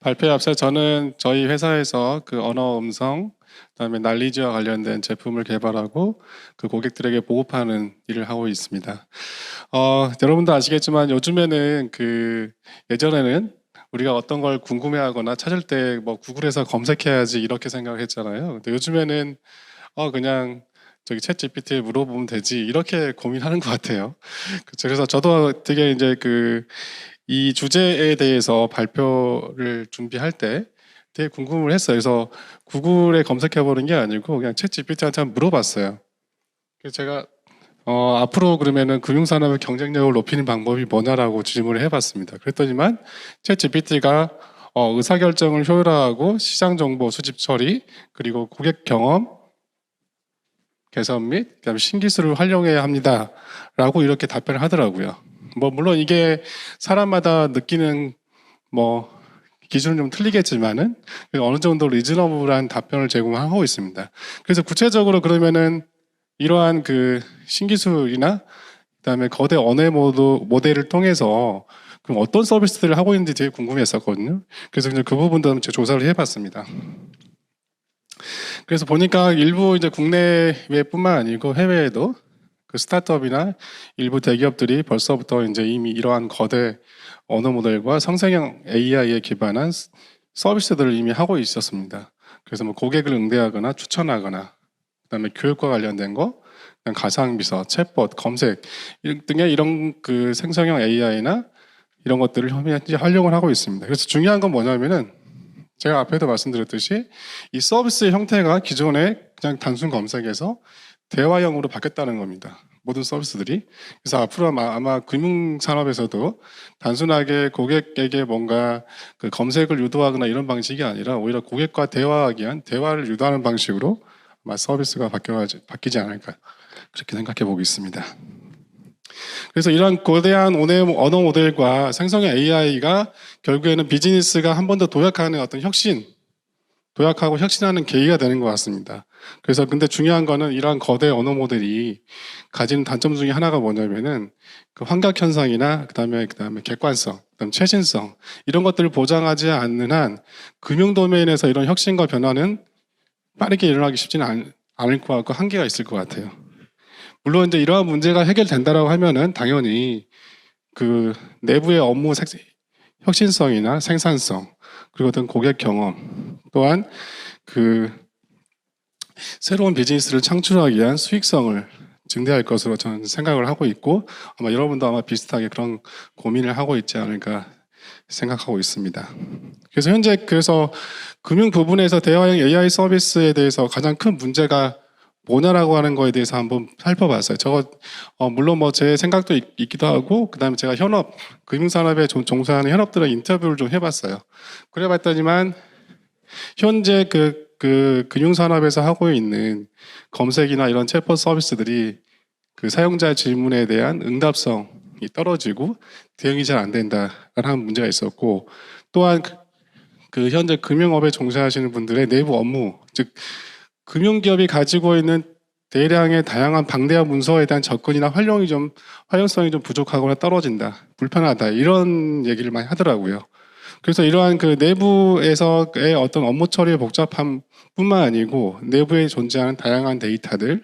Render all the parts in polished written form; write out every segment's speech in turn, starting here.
발표에 앞서 저는 저희 회사에서 그 언어 음성, 그다음에 난리지와 관련된 제품을 개발하고 그 고객들에게 보급하는 일을 하고 있습니다. 여러분도 아시겠지만 요즘에는 예전에는 우리가 어떤 걸 궁금해하거나 찾을 때 뭐 구글에서 검색해야지 이렇게 생각했잖아요. 근데 요즘에는 그냥 저기 챗 GPT에 물어보면 되지 이렇게 고민하는 것 같아요. 그래서 저도 되게 이제 이 주제에 대해서 발표를 준비할 때 되게 궁금을 했어요. 그래서 구글에 검색해 보는 게 아니고 그냥 챗 GPT한테 한번 물어봤어요. 그래서 제가 앞으로 그러면은 금융산업의 경쟁력을 높이는 방법이 뭐냐라고 질문을 해봤습니다. 그랬더니만 챗 GPT가 의사결정을 효율화하고 시장 정보 수집 처리 그리고 고객 경험 개선 및 그다음에 신기술을 활용해야 합니다라고 이렇게 답변을 하더라고요. 뭐 물론 이게 사람마다 느끼는 뭐 기준은 좀 틀리겠지만은 어느 정도 리즈너블한 답변을 제공하고 있습니다. 그래서 구체적으로 그러면은 이러한 신기술이나 그다음에 거대 언어 모델을 통해서 그럼 어떤 서비스들을 하고 있는지 되게 궁금했었거든요. 그래서 이제 그 부분도 한번 제가 조사를 해봤습니다. 그래서 보니까 일부 이제 국내외뿐만 아니고 해외에도 그 스타트업이나 일부 대기업들이 벌써부터 이제 이미 이러한 거대 언어 모델과 생성형 AI에 기반한 서비스들을 이미 하고 있었습니다. 그래서 뭐 고객을 응대하거나 추천하거나 그다음에 교육과 관련된 거, 가상비서, 챗봇, 검색 등의 이런 생성형 AI나 이런 것들을 현재 활용을 하고 있습니다. 그래서 중요한 건 뭐냐면은 제가 앞에도 말씀드렸듯이 이 서비스의 형태가 기존에 그냥 단순 검색에서 대화형으로 바뀌었다는 겁니다. 모든 서비스들이. 그래서 앞으로 아마 금융산업에서도 단순하게 고객에게 뭔가 검색을 유도하거나 이런 방식이 아니라 오히려 고객과 대화하기 위한 대화를 유도하는 방식으로 아마 서비스가 바뀌지 않을까 그렇게 생각해 보고 있습니다. 그래서 이런 거대한 언어 모델과 생성형 AI가 결국에는 비즈니스가 한 번 더 도약하는 어떤 도약하고 혁신하는 계기가 되는 것 같습니다. 그래서 근데 중요한 거는 이러한 거대 언어 모델이 가지는 단점 중에 하나가 뭐냐면은 그 환각 현상이나 그다음에 객관성, 그다음에 최신성 이런 것들을 보장하지 않는 한 금융 도메인에서 이런 혁신과 변화는 빠르게 일어나기 쉽지는 않을 것 같고 한계가 있을 것 같아요. 물론 이제 이러한 문제가 해결된다라고 하면은 당연히 그 내부의 업무 혁신성이나 생산성 그리고 어떤 고객 경험 또한 새로운 비즈니스를 창출하기 위한 수익성을 증대할 것으로 저는 생각을 하고 있고 아마 여러분도 아마 비슷하게 그런 고민을 하고 있지 않을까 생각하고 있습니다. 그래서 금융 부분에서 대화형 AI 서비스에 대해서 가장 큰 문제가 뭐냐라고 하는 거에 대해서 한번 살펴봤어요. 물론 뭐 제 생각도 있기도 하고 그다음에 제가 금융산업에 종사하는 현업들의 인터뷰를 좀 해봤어요. 그래봤더니만 현재 금융산업에서 하고 있는 검색이나 이런 챗봇 서비스들이 사용자 질문에 대한 응답성이 떨어지고 대응이 잘 안 된다라는 문제가 있었고 또한 현재 금융업에 종사하시는 분들의 내부 업무, 즉 금융기업이 가지고 있는 대량의 다양한 방대한 문서에 대한 접근이나 활용성이 좀 부족하거나 떨어진다, 불편하다 이런 얘기를 많이 하더라고요. 그래서 이러한 내부에서의 어떤 업무 처리의 복잡함뿐만 아니고 내부에 존재하는 다양한 데이터들을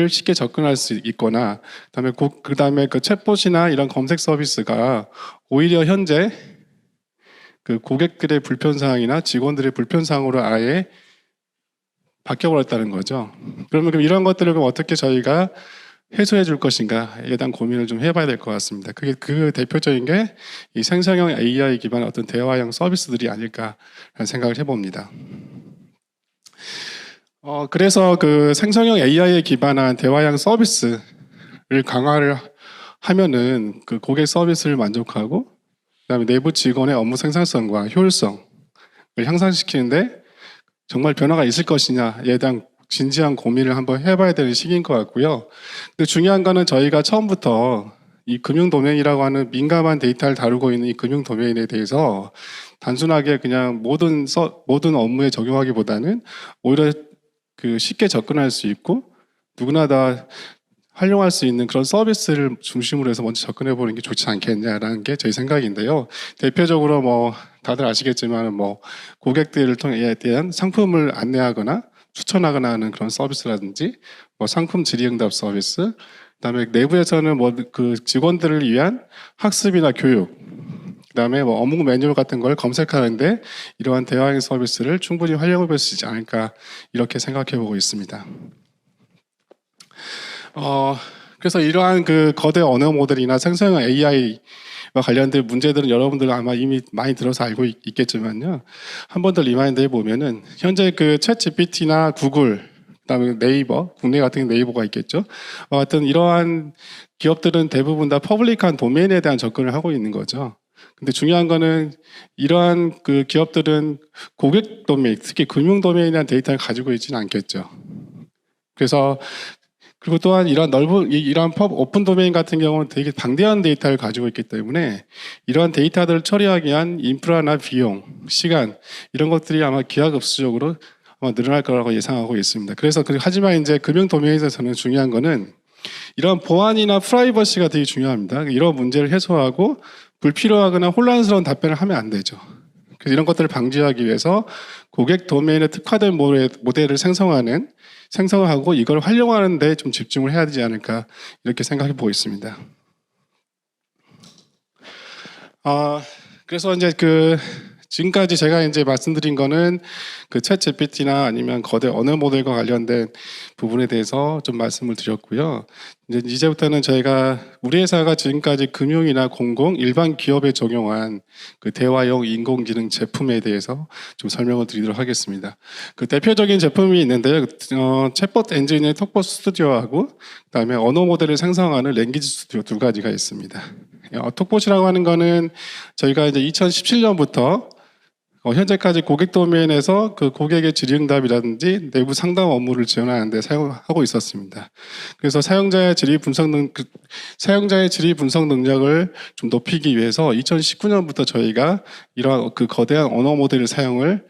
쉽게 접근할 수 있거나 그다음에 챗봇이나 이런 검색 서비스가 오히려 현재 고객들의 불편사항이나 직원들의 불편사항으로 아예 바뀌어버렸다는 거죠. 그러면 이런 것들을 어떻게 저희가 해소해 줄 것인가에 대한 고민을 좀 해봐야 될 것 같습니다. 그 대표적인 게 이 생성형 AI 기반의 어떤 대화형 서비스들이 아닐까라는 생각을 해봅니다. 그래서 생성형 AI에 기반한 대화형 서비스를 강화를 하면은 고객 서비스를 만족하고 그다음에 내부 직원의 업무 생산성과 효율성을 향상시키는데 정말 변화가 있을 것이냐에 대한 진지한 고민을 한번 해봐야 되는 시기인 것 같고요. 근데 중요한 거는 저희가 처음부터 이 금융 도메인이라고 하는 민감한 데이터를 다루고 있는 이 금융 도메인에 대해서 단순하게 그냥 모든 업무에 적용하기보다는 오히려 쉽게 접근할 수 있고 누구나 다 활용할 수 있는 그런 서비스를 중심으로 해서 먼저 접근해 보는 게 좋지 않겠냐라는 게 저희 생각인데요. 대표적으로 다들 아시겠지만 뭐 고객들을 통해 대한 상품을 안내하거나 추천하거나 하는 그런 서비스라든지 뭐 상품 질의응답 서비스, 그다음에 내부에서는 뭐 그 직원들을 위한 학습이나 교육, 그다음에 뭐 어묵 매뉴얼 같은 걸 검색하는데 이러한 대화형 서비스를 충분히 활용해 볼 수 있지 않을까 이렇게 생각해 보고 있습니다. 그래서 이러한 그 거대 언어 모델이나 생성형 AI와 관련된 문제들은 여러분들 아마 이미 많이 들어서 알고 있겠지만요. 한 번 더 리마인드 해보면은 현재 그 챗 GPT나 구글, 그다음에 네이버, 국내 같은 네이버가 있겠죠. 하여튼 이러한 기업들은 대부분 다 퍼블릭한 도메인에 대한 접근을 하고 있는 거죠. 근데 중요한 거는 이러한 그 기업들은 고객 도메인, 특히 금융 도메인에 대한 데이터를 가지고 있지는 않겠죠. 그래서 그리고 또한 이러한 이러한 오픈 도메인 같은 경우는 되게 방대한 데이터를 가지고 있기 때문에 이러한 데이터들을 처리하기 위한 인프라나 비용, 시간 이런 것들이 아마 기하급수적으로 아마 늘어날 거라고 예상하고 있습니다. 그래서 하지만 이제 금융 도메인에서는 중요한 거는 이런 보안이나 프라이버시가 되게 중요합니다. 이런 문제를 해소하고 불필요하거나 혼란스러운 답변을 하면 안 되죠. 그래서 이런 것들을 방지하기 위해서 고객 도메인에 특화된 모델을 생성을 하고 이걸 활용하는 데 좀 집중을 해야 되지 않을까 이렇게 생각해 보고 있습니다. 그래서 이제 지금까지 제가 이제 말씀드린 거는 그 챗 GPT나 아니면 거대 언어 모델과 관련된 부분에 대해서 좀 말씀을 드렸고요. 이제부터는 저희가 우리 회사가 지금까지 금융이나 공공, 일반 기업에 적용한 그 대화용 인공지능 제품에 대해서 좀 설명을 드리도록 하겠습니다. 그 대표적인 제품이 있는데요. 챗봇 엔진의 톡봇 스튜디오하고 그다음에 언어 모델을 생성하는 랭귀지 스튜디오 두 가지가 있습니다. 톡봇이라고 하는 거는 저희가 이제 2017년부터 현재까지 고객 도메인에서 그 고객의 질의응답이라든지 내부 상담 업무를 지원하는 데 사용하고 있었습니다. 그래서 사용자의 질의 분석 능력을 좀 높이기 위해서 2019년부터 저희가 이러한 그 거대한 언어 모델을 사용을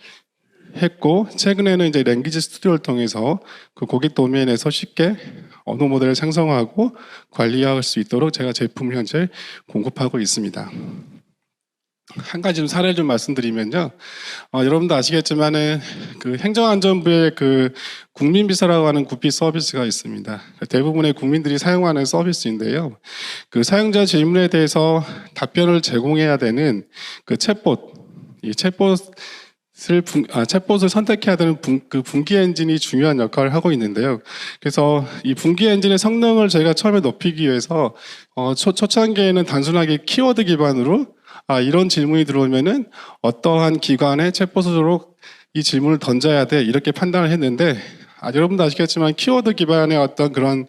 했고, 최근에는 이제 랭귀지 스튜디오를 통해서 그 고객 도메인에서 쉽게 언어 모델을 생성하고 관리할 수 있도록 제가 제품을 현재 공급하고 있습니다. 한 가지 좀 사례를 좀 말씀드리면요. 여러분도 아시겠지만은 그 행정안전부의 그 국민비서라고 하는 구피 서비스가 있습니다. 대부분의 국민들이 사용하는 서비스인데요. 그 사용자 질문에 대해서 답변을 제공해야 되는 그 챗봇을 선택해야 되는 그 분기 엔진이 중요한 역할을 하고 있는데요. 그래서 이 분기 엔진의 성능을 저희가 처음에 높이기 위해서 초창기에는 단순하게 키워드 기반으로 이런 질문이 들어오면은 어떠한 기관의 챗봇으로 이 질문을 던져야 돼 이렇게 판단을 했는데 여러분도 아시겠지만 키워드 기반의 어떤 그런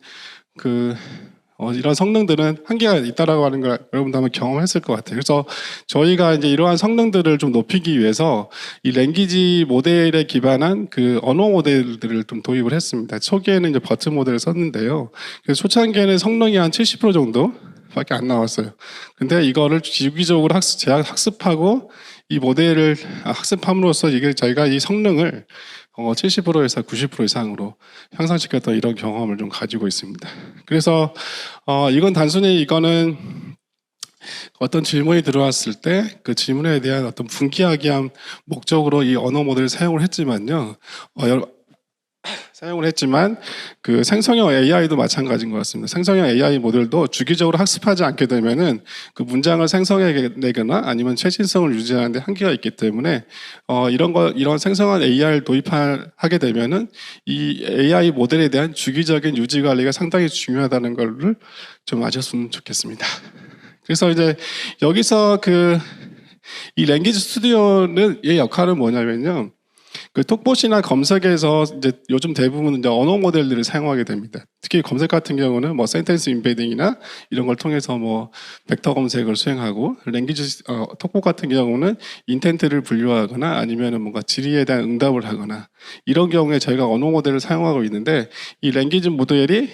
이런 성능들은 한계가 있다라고 하는 걸 여러분도 한번 경험했을 것 같아요. 그래서 저희가 이제 이러한 성능들을 좀 높이기 위해서 이 랭귀지 모델에 기반한 그 언어 모델들을 좀 도입을 했습니다. 초기에는 이제 버튼 모델을 썼는데요. 그래서 초창기에는 성능이 한 70% 정도 밖에 안 나왔어요. 근데 이거를 주기적으로 학습하고 이 모델을 학습함으로써 저희가 이 성능을 70%에서 90% 이상으로 향상시켰던 이런 경험을 좀 가지고 있습니다. 그래서 이건 단순히 이거는 어떤 질문이 들어왔을 때 그 질문에 대한 어떤 분기하기 위한 목적으로 이 언어 모델을 사용을 했지만 그 생성형 AI도 마찬가지인 것 같습니다. 생성형 AI 모델도 주기적으로 학습하지 않게 되면은 그 문장을 생성해내거나 아니면 최신성을 유지하는 데 한계가 있기 때문에 이런 생성한 AI를 도입하게 되면은 이 AI 모델에 대한 주기적인 유지 관리가 상당히 중요하다는 걸 좀 아셨으면 좋겠습니다. 그래서 이제 여기서 이 랭귀지 스튜디오의 역할은 뭐냐면요. 그 톡봇이나 검색에서 이제 요즘 대부분 이제 언어 모델들을 사용하게 됩니다. 특히 검색 같은 경우는 뭐 센텐스 임베딩이나 이런 걸 통해서 뭐 벡터 검색을 수행하고 랭귀지 톡봇 같은 경우는 인텐트를 분류하거나 아니면은 뭔가 질의에 대한 응답을 하거나 이런 경우에 저희가 언어 모델을 사용하고 있는데 이 랭귀지 모델이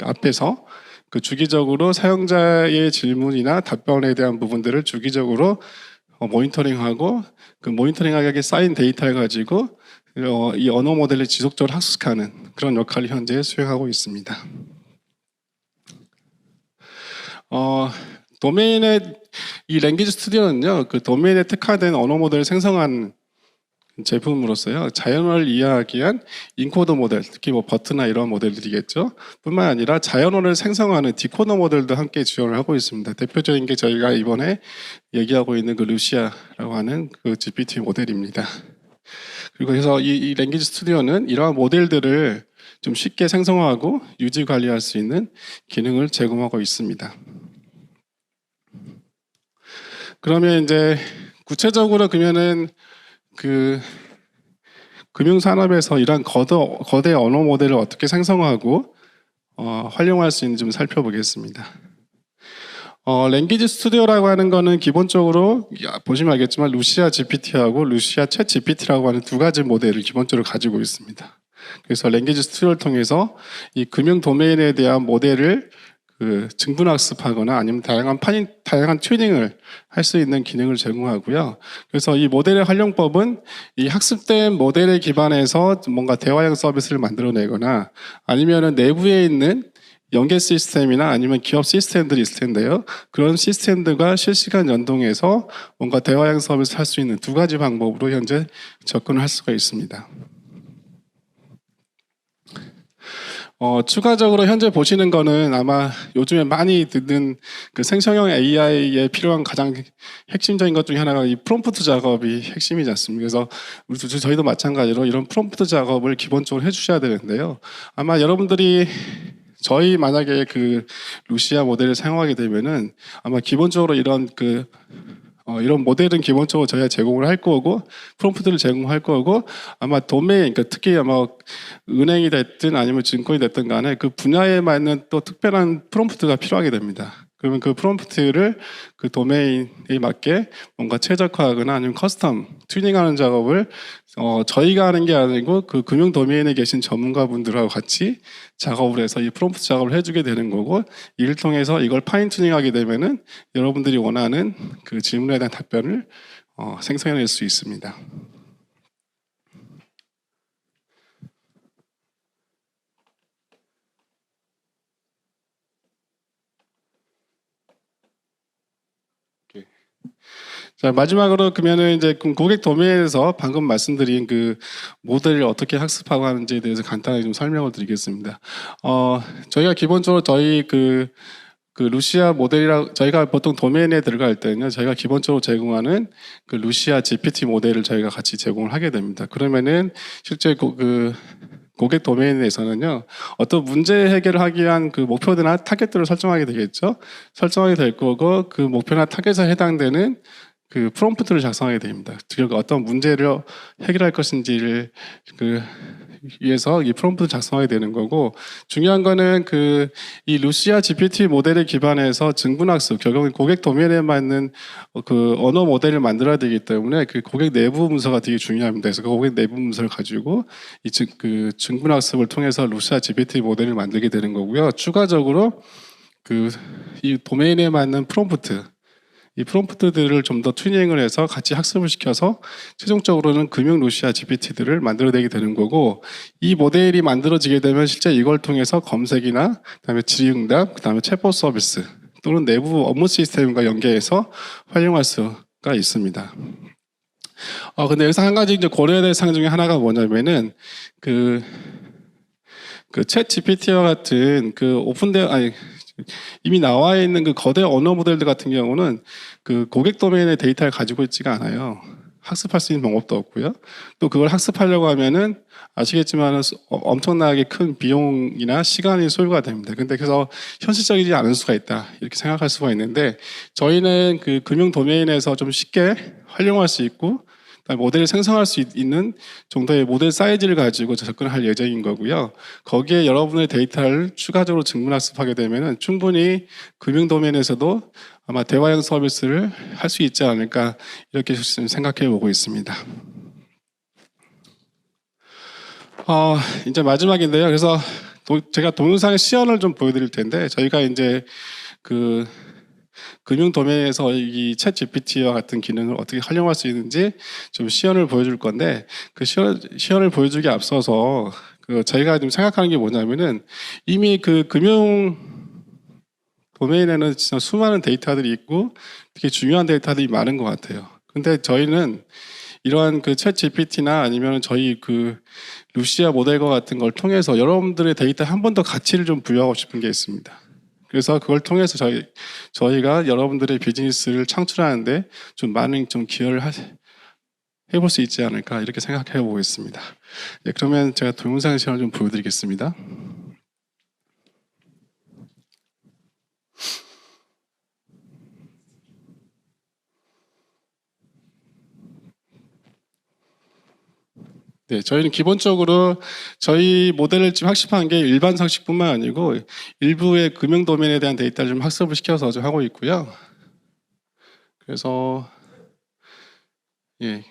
앞에서 그 주기적으로 사용자의 질문이나 답변에 대한 부분들을 주기적으로 모니터링하고 그 모니터링하게 쌓인 데이터를 가지고 이 언어 모델을 지속적으로 학습하는 그런 역할을 현재 수행하고 있습니다. 도메인의 이 랭귀지 스튜디오는요, 그 도메인에 특화된 언어 모델을 생성한 제품으로서요, 자연어를 이해하기 위한 인코더 모델, 특히 뭐 버트나 이런 모델들이겠죠. 뿐만 아니라 자연어를 생성하는 디코더 모델도 함께 지원을 하고 있습니다. 대표적인 게 저희가 이번에 얘기하고 있는 그 루시아라고 하는 그 GPT 모델입니다. 그리고 그래서 이 랭귀지 스튜디오는 이러한 모델들을 좀 쉽게 생성하고 유지 관리할 수 있는 기능을 제공하고 있습니다. 그러면 이제 구체적으로 그러면은 그 금융산업에서 이러한 거대 언어 모델을 어떻게 생성하고 활용할 수 있는지 좀 살펴보겠습니다. 랭귀지 스튜디오라고 하는 거는 기본적으로 보시면 알겠지만 루시아 GPT하고 루시아 챗 GPT라고 하는 두 가지 모델을 기본적으로 가지고 있습니다. 그래서 랭귀지 스튜디오를 통해서 이 금융 도메인에 대한 모델을 증분학습하거나 아니면 다양한 튜닝을 할 수 있는 기능을 제공하고요. 그래서 이 모델의 활용법은 이 학습된 모델에 기반해서 뭔가 대화형 서비스를 만들어내거나 아니면은 내부에 있는 연계 시스템이나 아니면 기업 시스템들이 있을 텐데요. 그런 시스템들과 실시간 연동해서 뭔가 대화형 서비스를 할 수 있는 두 가지 방법으로 현재 접근을 할 수가 있습니다. 추가적으로 현재 보시는 거는 아마 요즘에 많이 듣는 그 생성형 AI에 필요한 가장 핵심적인 것 중에 하나가 이 프롬프트 작업이 핵심이지 않습니까? 그래서 저희도 마찬가지로 이런 프롬프트 작업을 기본적으로 해주셔야 되는데요. 아마 여러분들이 저희 만약에 그 루시아 모델을 사용하게 되면은 아마 기본적으로 이런 모델은 기본적으로 저희가 제공을 할 거고 프롬프트를 제공할 거고 아마 도메인, 그러니까 특히 아마 은행이 됐든 아니면 증권이 됐든 간에 그 분야에 맞는 또 특별한 프롬프트가 필요하게 됩니다. 그러면 그 프롬프트를 그 도메인에 맞게 뭔가 최적화하거나 아니면 커스텀 튜닝하는 작업을 저희가 하는 게 아니고 그 금융 도메인에 계신 전문가분들하고 같이 작업을 해서 이 프롬프트 작업을 해주게 되는 거고 이를 통해서 이걸 파인 튜닝하게 되면은 여러분들이 원하는 그 질문에 대한 답변을 생성해낼 수 있습니다. 자, 마지막으로 그러면은 이제 고객 도메인에서 방금 말씀드린 그 모델을 어떻게 학습하고 하는지에 대해서 간단하게 좀 설명을 드리겠습니다. 저희가 기본적으로 저희 그 루시아 모델이라 저희가 보통 도메인에 들어갈 때는요, 저희가 기본적으로 제공하는 그 루시아 GPT 모델을 저희가 같이 제공을 하게 됩니다. 그러면은 실제 고객 도메인에서는요, 어떤 문제 해결을 하기 위한 그 목표나 타겟들을 설정하게 되겠죠. 설정하게 될 거고 그 목표나 타겟에 해당되는 그 프롬프트를 작성하게 됩니다. 즉 어떤 문제를 해결할 것인지를 위해서 이 프롬프트 작성하게 되는 거고 중요한 거는 이 루시아 GPT 모델에 기반해서 증분학습, 결국은 고객 도메인에 맞는 그 언어 모델을 만들어야 되기 때문에 그 고객 내부 문서가 되게 중요합니다. 그래서 그 고객 내부 문서를 가지고 그 증분학습을 통해서 루시아 GPT 모델을 만들게 되는 거고요. 추가적으로 이 도메인에 맞는 프롬프트, 이 프롬프트들을 좀 더 튜닝을 해서 같이 학습을 시켜서 최종적으로는 금융 루시아 GPT들을 만들어내게 되는 거고 이 모델이 만들어지게 되면 실제 이걸 통해서 검색이나 그다음에 질의응답, 그다음에 챗봇 서비스 또는 내부 업무 시스템과 연계해서 활용할 수가 있습니다. 근데 여기서 한 가지 이제 고려해야 될 사항 중에 하나가 뭐냐면은 챗 GPT와 같은 이미 나와 있는 그 거대 언어 모델들 같은 경우는 그 고객 도메인의 데이터를 가지고 있지가 않아요. 학습할 수 있는 방법도 없고요. 또 그걸 학습하려고 하면은 아시겠지만 엄청나게 큰 비용이나 시간이 소요가 됩니다. 근데 그래서 현실적이지 않을 수가 있다. 이렇게 생각할 수가 있는데 저희는 그 금융 도메인에서 좀 쉽게 활용할 수 있고 모델을 생성할 수 있는 정도의 모델 사이즈를 가지고 접근할 예정인 거고요. 거기에 여러분의 데이터를 추가적으로 증문학습하게 되면 충분히 금융 도메인에서도 아마 대화형 서비스를 할 수 있지 않을까 이렇게 생각해 보고 있습니다. 이제 마지막인데요. 그래서 제가 동영상의 시연을 좀 보여드릴 텐데 저희가 이제 금융 도메인에서 이 챗 GPT와 같은 기능을 어떻게 활용할 수 있는지 좀 시연을 보여줄 건데 그 시연을 보여주기 앞서서 저희가 좀 생각하는 게 뭐냐면은 이미 금융 도메인에는 진짜 수많은 데이터들이 있고 되게 중요한 데이터들이 많은 것 같아요. 근데 저희는 이러한 그 챗 GPT나 아니면 저희 그 루시아 모델과 같은 걸 통해서 여러분들의 데이터에 한 번 더 가치를 좀 부여하고 싶은 게 있습니다. 그래서 그걸 통해서 저희가 여러분들의 비즈니스를 창출하는데 좀 많은 좀 기여를 해볼 수 있지 않을까 이렇게 생각해 보겠습니다. 네, 그러면 제가 동영상 시간을 좀 보여드리겠습니다. 네, 저희는 기본적으로 저희 모델을 지금 학습한 게 일반 상식뿐만 아니고 일부의 금융 도면에 대한 데이터를 좀 학습을 시켜서 좀 하고 있고요. 그래서 예,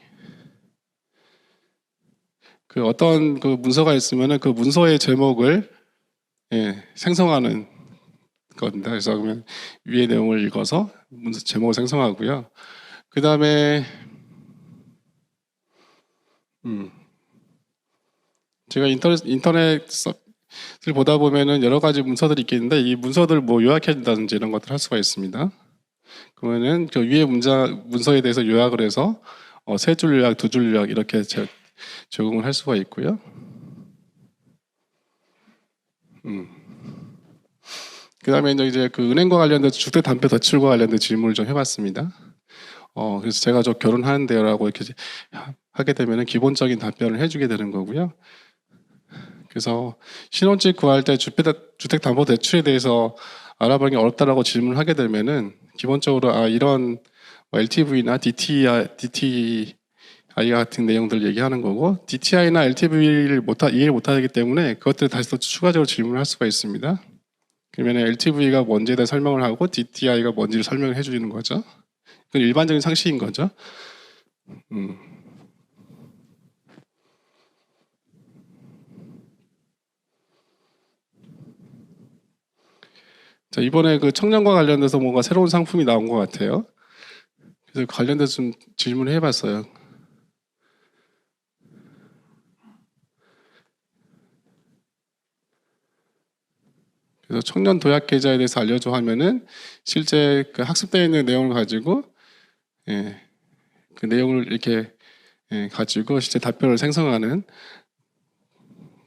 그 어떤 그 문서가 있으면은 그 문서의 제목을 생성하는 겁니다. 그래서 그러면 위의 내용을 읽어서 문서 제목을 생성하고요. 그 다음에 제가 인터넷을 보다 보면은 여러 가지 문서들이 있겠는데 이 문서들 뭐 요약해 준다든지 이런 것들 할 수가 있습니다. 그러면은 그 위에 문서에 대해서 요약을 해서 세 줄 요약, 두 줄 요약 이렇게 제공을 할 수가 있고요. 그 다음에 이제 그 은행과 관련돼서 주택담보대출과 관련된 질문을 좀 해봤습니다. 그래서 제가 저 결혼하는데요라고 이렇게 하게 되면은 기본적인 답변을 해주게 되는 거고요. 그래서 신혼집 구할 때 주택담보대출에 대해서 알아보는 게 어렵다라고 질문을 하게 되면은 기본적으로 이런 LTV나 DTI 같은 내용들을 얘기하는 거고 DTI나 LTV를 이해를 못하기 때문에 그것들을 다시 또 추가적으로 질문을 할 수가 있습니다. 그러면 LTV가 뭔지에 대해 설명을 하고 DTI가 뭔지를 설명을 해주는 거죠. 그건 일반적인 상식인 거죠. 자, 이번에 그 청년과 관련돼서 뭔가 새로운 상품이 나온 것 같아요. 그래서 관련돼서 좀 질문을 해봤어요. 그래서 청년 도약 계좌에 대해서 알려줘 하면은 실제 그 학습되어 있는 내용을 가지고 그 내용을 이렇게 가지고 실제 답변을 생성하는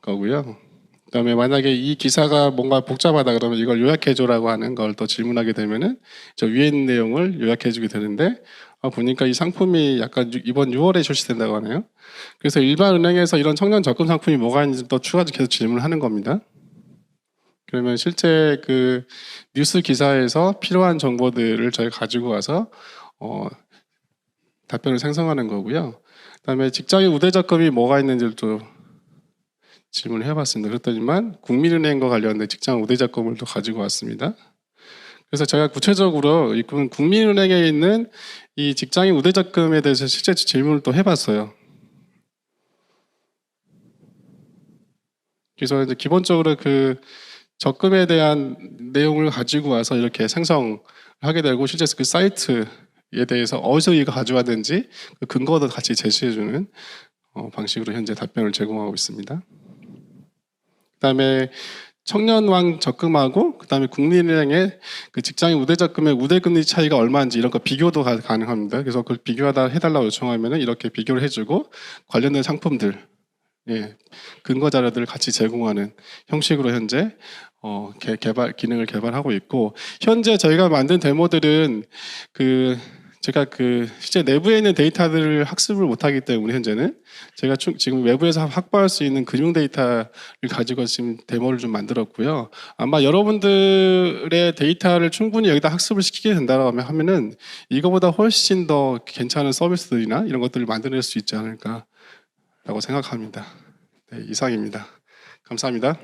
거고요. 그다음에 만약에 이 기사가 뭔가 복잡하다 그러면 이걸 요약해줘라고 하는 걸 또 질문하게 되면은 저 위에 있는 내용을 요약해주게 되는데 보니까 이 상품이 약간 이번 6월에 출시된다고 하네요. 그래서 일반 은행에서 이런 청년 적금 상품이 뭐가 있는지 또 추가적으로 계속 질문을 하는 겁니다. 그러면 실제 그 뉴스 기사에서 필요한 정보들을 저희가 가지고 와서 답변을 생성하는 거고요. 그다음에 직장인 우대 적금이 뭐가 있는지를 또 질문을 해봤습니다. 그랬더니만 국민은행과 관련된 직장 우대 적금을 또 가지고 왔습니다. 그래서 제가 구체적으로 국민은행에 있는 이 직장인 우대 적금에 대해서 실제 질문을 또 해봤어요. 그래서 이제 기본적으로 그 적금에 대한 내용을 가지고 와서 이렇게 생성하게 되고 실제 그 사이트에 대해서 어디서 이거 가져왔는지 그 근거도 같이 제시해주는 방식으로 현재 답변을 제공하고 있습니다. 그다음에 청년왕 적금하고 그다음에 국민은행의 그 직장인 우대적금의 우대금리 차이가 얼마인지 이런 거 비교도 가능합니다. 그래서 그걸 비교하다 해달라고 요청하면은 이렇게 비교를 해주고 관련된 상품들, 근거 자료들을 같이 제공하는 형식으로 현재 기능을 개발하고 있고 현재 저희가 만든 데모들은 제가 실제 내부에 있는 데이터들을 학습을 못하기 때문에 현재는 제가 지금 외부에서 확보할 수 있는 금융 데이터를 가지고 지금 데모를 좀 만들었고요. 아마 여러분들의 데이터를 충분히 여기다 학습을 시키게 된다고 하면은 이거보다 훨씬 더 괜찮은 서비스들이나 이런 것들을 만들어낼 수 있지 않을까라고 생각합니다. 네, 이상입니다. 감사합니다.